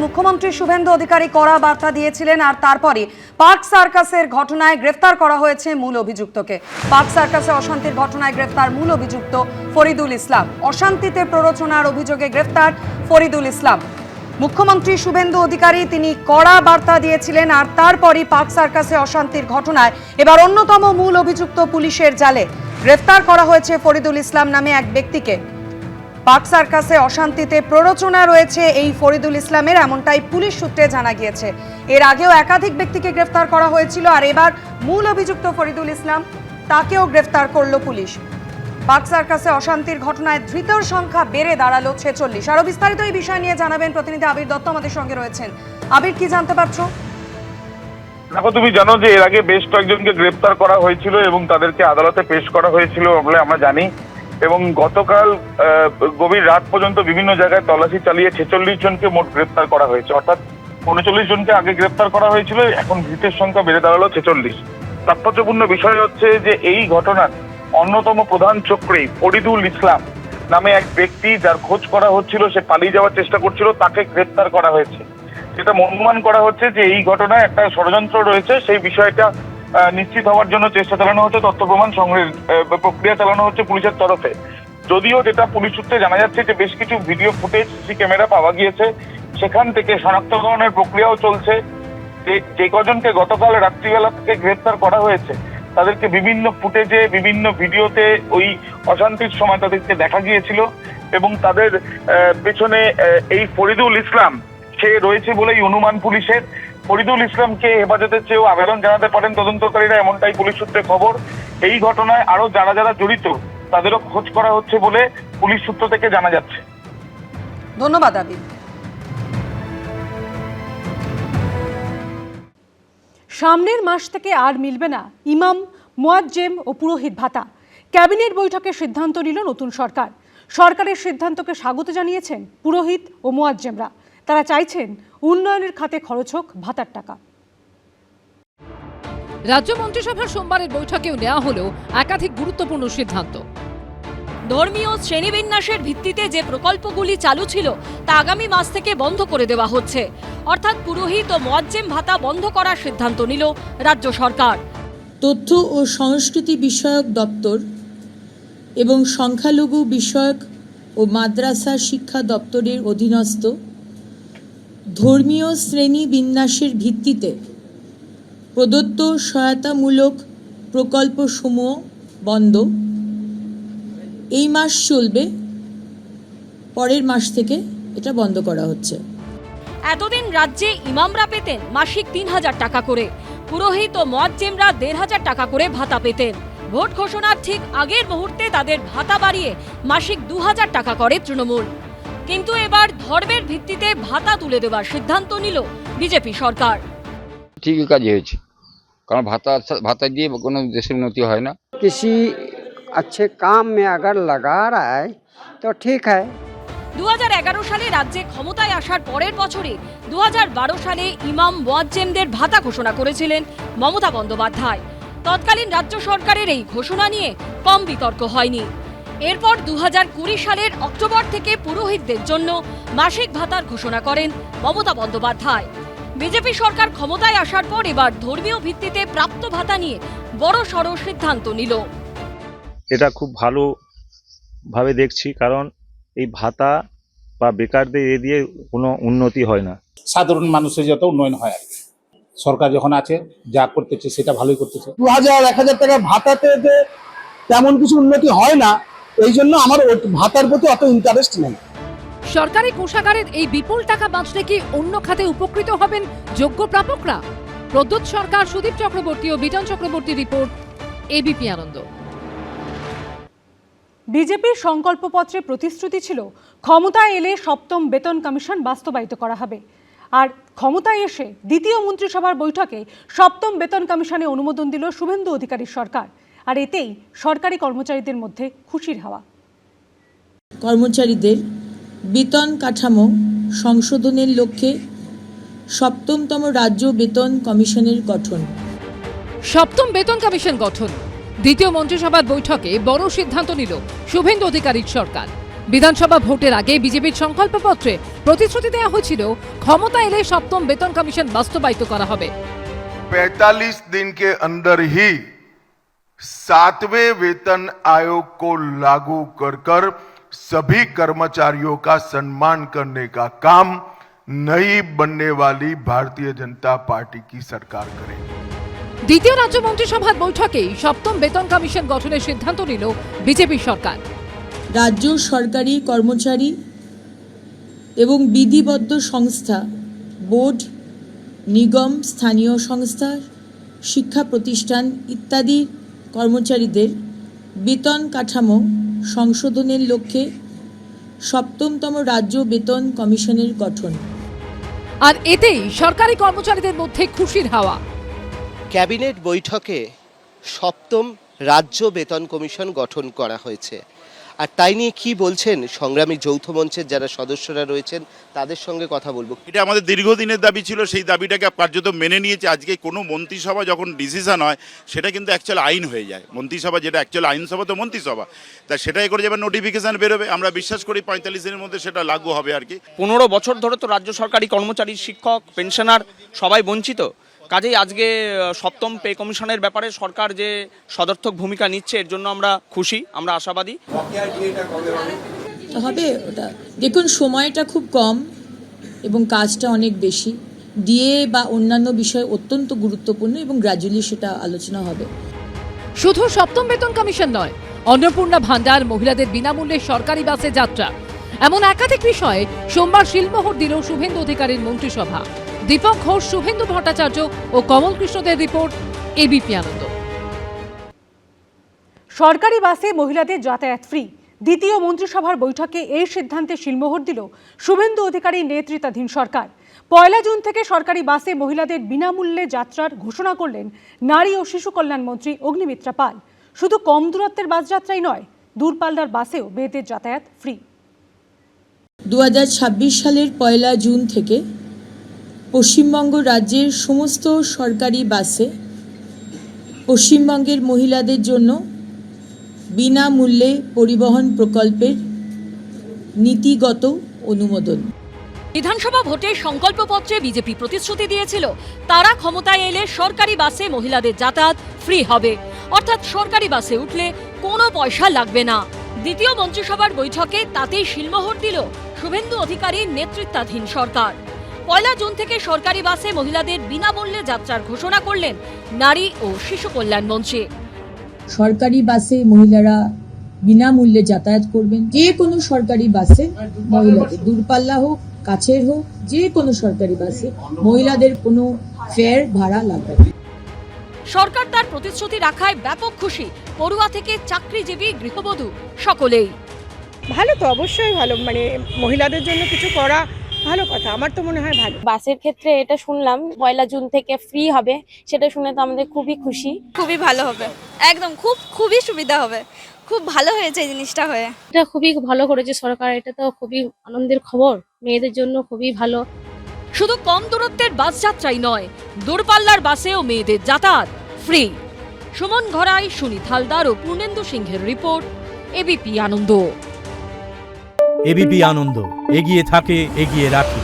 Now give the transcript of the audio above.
মুখ্যমন্ত্রী শুভেন্দু অধিকারী কড়া বার্তা দিয়েছিলেন, আর তারপরে পার্ক সার্কাসের ঘটনায় গ্রেফতার করা হয়েছে মূল অভিযুক্তকে। পার্ক সার্কাসে অশান্তির ঘটনায় গ্রেফতার মূল অভিযুক্ত ফরিদুল ইসলাম। অশান্তিতে প্ররোচনার অভিযোগে গ্রেফতার ফরিদুল ইসলাম। মুখ্যমন্ত্রী শুভেন্দু অধিকারী তিনি কড়া বার্তা দিয়েছিলেন, আর তারপরই পার্ক সার্কাসে অশান্তির ঘটনায় এবার অন্যতম মূল অভিযুক্ত পুলিশের জালে। গ্রেফতার করা হয়েছে ফরিদুল ইসলাম নামে এক ব্যক্তিকে। পার্ক সার্কাসে অশান্তিতে প্ররোচনা রয়েছে এই ফরিদুল ইসলামের, এমনটাই পুলিশ সূত্রে জানা গিয়েছে। এর আগেও একাধিক ব্যক্তিকে গ্রেফতার করা হয়েছিল, আর এবার মূল অভিযুক্ত ফরিদুল ইসলাম তাকেও গ্রেফতার করল পুলিশ। পার্ক সার্কাসে অশান্তির ঘটনায় ধৃতের সংখ্যা বেড়ে দাঁড়ালো 46। আরো বিস্তারিত এই বিষয় নিয়ে জানাবেন প্রতিনিধি আবির দত্ত আমাদের সঙ্গে রয়েছেন। আবির, কি জানতে পারছো? দেখো, তুমি জানো যে এর আগে বেশ কয়েকজনকে গ্রেফতার করা হয়েছিল এবং তাদেরকে আদালতে পেশ করা হয়েছিল বলে আমরা জানি। এবং গতকাল গভীর রাত পর্যন্ত বিভিন্ন জায়গায় তল্লাশি চালিয়ে 46 জনকে মোট গ্রেফতার করা হয়েছে। অর্থাৎ 39 জনকে আগে গ্রেফতার করা হয়েছিল, এখন ধৃতের সংখ্যা বেড়ে দাঁড়ালো 46। তাৎপর্যপূর্ণ বিষয় হচ্ছে যে এই ঘটনার অন্যতম প্রধান চক্রী ফরিদুল ইসলাম নামে এক ব্যক্তি, যার খোঁজ করা হচ্ছিল, সে পালিয়ে যাওয়ার চেষ্টা করছিল, তাকে গ্রেফতার করা হয়েছে। যেটা অনুমান করা হচ্ছে যে এই ঘটনায় একটা ষড়যন্ত্র রয়েছে, সেই বিষয়টা নিশ্চিত হওয়ার জন্য চেষ্টা চালানো হচ্ছে, তথ্য প্রমাণ সংগ্রহের প্রক্রিয়া চালানো হচ্ছে পুলিশের তরফে। যদিও যেটা পুলিশ সূত্রে জানা যাচ্ছে যে বেশ কিছু ভিডিও ফুটেজ, সিসি ক্যামেরা পাওয়া গিয়েছে, সেখান থেকে শনাক্তকরণের প্রক্রিয়াও চলছে। যে কজনকে গতকাল রাত্রিবেলা থেকে গ্রেফতার করা হয়েছে, তাদেরকে বিভিন্ন ফুটেজে, বিভিন্ন ভিডিওতে ওই অশান্তির সময় তাদেরকে দেখা গিয়েছিল, এবং তাদের পেছনে এই ফরিদুল ইসলাম সে রয়েছে বলেই অনুমান পুলিশের। ফরিদুল ইসলামকে হেফাজতের চেয়েও আবেদন জানাতে পারেন তদন্তকারীরা, এমনটাই পুলিশ সূত্রে খবর। এই ঘটনায় আরো যারা যারা জড়িত তাদেরও খোঁজ করা হচ্ছে বলে পুলিশ সূত্র থেকে জানা যাচ্ছে। ধন্যবাদ আবির। সামনের মাস থেকে আর মিলবে না ইমাম, মুয়াজ্জেম ও পুরোহিত ভাতা। ক্যাবিনেট বৈঠকে সিদ্ধান্ত নিল নতুন সরকার। সরকারের সিদ্ধান্তকে স্বাগত জানিয়েছেন পুরোহিত ও মুয়াজ্জেমরা। তারা চাইছেন উন্নয়নের খাতে খরচ হোক ভাতার টাকা। রাজ্য মন্ত্রিসভার সোমবারের বৈঠকেও নেওয়া হলো একাধিক গুরুত্বপূর্ণ সিদ্ধান্ত। ধর্মীয় শ্রেণীবিন্যাসের ভিত্তিতে যে প্রকল্পগুলি চালু ছিল তা আগামী মাস থেকে বন্ধ করে দেওয়া হচ্ছে। অর্থাৎ পুরোহিত ও মুয়াজ্জেম ভাতা বন্ধ করার সিদ্ধান্ত নিল রাজ্য সরকার। তথ্য ও সংস্কৃতি বিষয়ক দপ্তর এবং সংখ্যালঘু বিষয়ক ও মাদ্রাসা শিক্ষা দপ্তরের অধীনস্থ ধর্মীয় শ্রেণী বিন্যাসের ভিত্তিতে প্রদত্ত সহায়তামূলক প্রকল্পসমূহ বন্ধ। এই মাস চলবে, পরের মাস থেকে এটা বন্ধ করা হচ্ছে। এতদিন রাজ্যে ইমামরা পেতেন মাসিক 3000 টাকা করে, পুরোহিত ও মুয়াজ্জেমরা 1500 টাকা করে ভাতা পেতেন। ভোট ঘোষণার ঠিক আগের মুহূর্তে তাদের ভাতা বাড়িয়ে মাসিক 2000 টাকা করে তৃণমূল। কিন্তু এবার ধর্মের ভিত্তিতে ভাতা তুলে দেওয়ার সিদ্ধান্ত নিল বিজেপি সরকার। ঠিকই কাজ হয়েছে, কারণ ভাতা দিয়ে কোনো দেশের উন্নতি হয় না। किसी अच्छे काम में अगर लगा रहा है तो ठीक है। 2011 সালে রাজ্যে ক্ষমতায় আসার পরের বছরে 2012 সালে ইমাম, মুয়াজ্জেমদের ভাতা ঘোষণা করেছিলেন মমতা বন্দ্যোপাধ্যায়। তৎকালীন রাজ্য সরকারের এই ঘোষণা নিয়ে কম বিতর্ক হয়নি। এরপর 2020 সালের অক্টোবর থেকে পুরোহিতদের জন্য মাসিক ভাতার ঘোষণা করেন মমতা বন্দ্যোপাধ্যায়। বিজেপি সরকার ক্ষমতায় আসার পর এবার ধর্মীয় ভিত্তিতে প্রাপ্ত ভাতা নিয়ে বড়সড় সিদ্ধান্ত নিল। এটা খুব ভালোভাবে দেখছি, কারণ এই ভাতা বা বেকারদের এ দিয়ে কোনো উন্নতি হয় না। সাধারণ মানুষের যত উন্নয়ন হয় আর কি। সরকার যখন আছে যা করতেছে সেটা ভালোই করতেছে। 2000-1000 টাকা ভাতাতে তেমন কিছু উন্নতি হয় না, এই জন্য আমার ভাতার প্রতি অত ইন্টারেস্ট নেই। সরকারি কোষাগারের এই বিপুল টাকা বাঁচলে কি অন্য খাতে উপকৃত হবেন যোগ্য প্রাপকরা? প্রদ্যোৎ সরকার, সুদীপ চক্রবর্তী ও বিজন চক্রবর্তী রিপোর্ট, এবিপি আনন্দ। বিজেপির সংকল্পপত্রে প্রতিশ্রুতি ছিল ক্ষমতায় এলে সপ্তম বেতন কমিশন বাস্তবায়িত করা হবে। আর ক্ষমতায় এসে দ্বিতীয় মন্ত্রিসভার বৈঠকে সপ্তম বেতন কমিশনে অনুমোদন দিল শুভেন্দু অধিকারীর সরকার। আর এতেই সরকারি কর্মচারীদের মধ্যে খুশির হাওয়া। কর্মচারীদের বেতন কাঠামো সংশোধনের লক্ষ্যে সপ্তমতম রাজ্য বেতন কমিশনের গঠন। সপ্তম বেতন কমিশন গঠন। দ্বিতীয় মন্ত্রিসভার বৈঠকে বড় সিদ্ধান্ত নিল শুভেন্দু অধিকারীর সরকার। বিধানসভা ভোটের আগে বিজেপির সংকল্পপত্রে প্রতিশ্রুতি দেওয়া হয়েছিল ক্ষমতা এলে সপ্তম বেতন কমিশন বাস্তবায়িত করা হবে। 45 दिन के अंदर ही 7वें वेतन आयोग को लागू कर सभी कर्मचारियों का सम्मान करने का काम नई बनने वाली भारतीय जनता पार्टी की सरकार करेगी। দ্বিতীয় রাজ্য মন্ত্রিসভার বৈঠকে সপ্তম বেতন কমিশন গঠনের সিদ্ধান্ত নিল বিজেপি সরকার। রাজ্য সরকারি কর্মচারী এবং বিধিবদ্ধ সংস্থা, বোর্ড, নিগম, স্থানীয় সংস্থা, শিক্ষা প্রতিষ্ঠান ইত্যাদি কর্মচারীদের বেতন কাঠামো সংশোধনের লক্ষ্যে সপ্তমতম রাজ্য বেতন কমিশনের গঠন। আর এতেই সরকারি কর্মচারীদের মধ্যে খুশির হাওয়া। ক্যাবিনেট বৈঠকে সপ্তম রাজ্য বেতন কমিশন গঠন করা হয়েছে। আর তাই নিয়ে কি বলছেন সংগ্রামী যৌথ মঞ্চের যারা সদস্যরা রয়েছেন, তাদের সঙ্গে কথা বলবো। এটা আমাদের দীর্ঘদিনের দাবি ছিল, সেই দাবিটাকে কার্যত মেনে নিয়েছে। আজকে কোনো মন্ত্রিসভা যখন ডিসিশন হয় সেটা কিন্তু অ্যাকচুয়াল আইন হয়ে যায়। মন্ত্রিসভা যেটা অ্যাকচুয়াল আইনসভা তো মন্ত্রিসভা, তা সেটাই করে যাবে, নোটিফিকেশন বেরোবে। আমরা বিশ্বাস করি 45 দিনের মধ্যে সেটা লাগু হবে আর কি। 15 বছর ধরে তো রাজ্য সরকারি কর্মচারী, শিক্ষক, পেনশনার সবাই বঞ্চিত। কাজেই আজকে সপ্তম পে কমিশনের ব্যাপারে সরকার যে সদর্থক ভূমিকা নিচ্ছে, এর জন্য আমরা খুশি, আমরা আশাবাদী। হবে ওটা, দেখুন সময়টা খুব কম এবং কাজটা অনেক বেশি। ডিএ বা অন্যান্য বিষয় অত্যন্ত গুরুত্বপূর্ণ এবং গ্র্যাজুয়ালি সেটা আলোচনা হবে। শুধু সপ্তম বেতন কমিশন নয়, অন্নপূর্ণা ভান্ডার, মহিলাদের বিনামূল্যে সরকারি বাসে যাত্রা, এমন একাধিক বিষয়ে সোমবার শিলমোহর দিল শুভেন্দু অধিকারীর মন্ত্রিসভা। দীপক ঘোষ, শুভেন্দু ভট্টাচার্য ও কমল কৃষ্ণদের রিপোর্ট, এবিপি আনন্দ। সরকারি বাসে মহিলাদের যাতায়াত ফ্রি। দ্বিতীয় মন্ত্রিসভার বৈঠকে এই সিদ্ধান্তে শিলমোহর দিল শুভেন্দু অধিকারীর নেতৃত্বাধীন সরকার। 1 জুন থেকে সরকারি বাসে মহিলাদের বিনামূল্যে যাত্রার ঘোষণা করলেন নারী ও শিশু কল্যাণ মন্ত্রী অগ্নিমিত্রা পাল। শুধু কম দূরত্বের বাস যাত্রাই নয়, দূরপাল্লার বাসেও মেয়েদের যাতায়াত ফ্রি। 2026 সালের 1 জুন থেকে পশ্চিমবঙ্গ রাজ্যের সমস্ত সরকারি বাসে পশ্চিমবঙ্গের মহিলাদের জন্য বিনামূল্যে পরিবহন প্রকল্পের নীতিগত অনুমোদন। বিধানসভা ভোটের সংকল্পপত্রে বিজেপি প্রতিশ্রুতি দিয়েছিল তারা ক্ষমতায় এলে সরকারি বাসে মহিলাদের যাতায়াত ফ্রি হবে, অর্থাৎ সরকারি বাসে উঠলে কোনো পয়সা লাগবে না। দ্বিতীয় মন্ত্রিসভার বৈঠকে তাতেই শিলমোহর দিল শুভেন্দু অধিকারীর নেতৃত্বাধীন সরকার। 1 জুন থেকে সরকারি বাসে মহিলাদের বিনামূল্যে যাত্রার ঘোষণা করলেন নারী ও শিশু কল্যাণ মন্ত্রী। সরকারি বাসে মহিলারা বিনামূল্যে যাতায়াত করবেন। যে কোনো সরকারি বাসে মহিলাদের, দূরপাল্লা হোক কাছের হোক, যে কোনো সরকারি বাসে মহিলাদের কোনো ফেয়ার ভাড়া লাগবে না। সরকার তার প্রতিশ্রুতি রাখায় ব্যাপক খুশি পড়ুয়া থেকে চাকরিজীবী, গৃহবধূ সকলেই। ভালো তো, অবশ্যই ভালো, মানে মহিলাদের জন্য কিছু করা ভালো কথা, আমার তো মনে হয় ভালো। বাসের ক্ষেত্রে এটা শুনলাম 1 জুন থেকে ফ্রি হবে, সেটা শুনে তো আমাদের খুবই খুশি। খুবই ভালো হবে, একদম খুবই সুবিধা হবে, খুব ভালো হয়েছে এই জিনিসটা হয়ে। এটা খুবই ভালো করেছে সরকার, এটা তো খুবই আনন্দের খবর, মেয়েদের জন্য খুবই ভালো। শুধু কম দূরত্বের বাস যাত্রাই নয়, দূরপাল্লার বাসেও মেয়েদের যাতায়াত ফ্রি। সুমন ঘরাই, সুনীত হালদার ও পূর্ণেন্দু সিংহের রিপোর্ট, এবিপি আনন্দ। এবিপি আনন্দ, এগিয়ে থাকে, এগিয়ে রাখে।